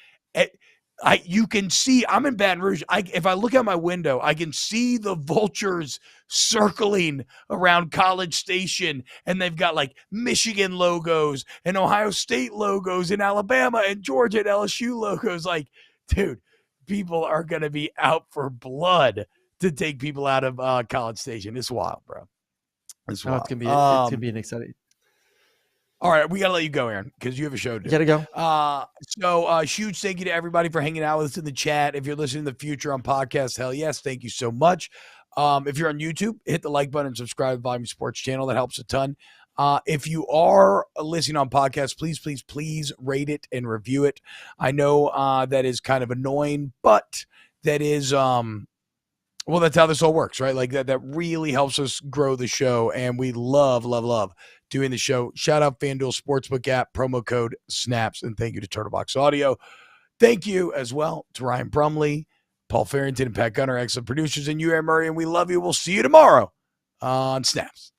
You can see, I'm in Baton Rouge. If I look out my window, I can see the vultures circling around College Station, and they've got like Michigan logos and Ohio State logos and Alabama and Georgia and LSU logos. Like, dude, people are going to be out for blood to take people out of College Station. It's wild, bro. It's wild. It's gonna be an exciting. All right, we got to let you go, Aaron, because you have a show to do. Gotta go. So huge thank you to everybody for hanging out with us in the chat. If you're listening in the future on podcast, hell yes, thank you so much. If you're on YouTube, hit the like button and subscribe to the Volume Sports channel. That helps a ton. If you are listening on podcast, please rate it and review it. I know that is kind of annoying, but that is well, that's how this all works, right? Like that really helps us grow the show, and we love doing the show. Shout out FanDuel Sportsbook app, promo code SNAPS, and thank you to Turtlebox Audio. Thank you as well to Ryan Brumley, Paul Farrington, and Pat Gunner, excellent producers, and you, Aaron Murray, and we love you. We'll see you tomorrow on Snaps.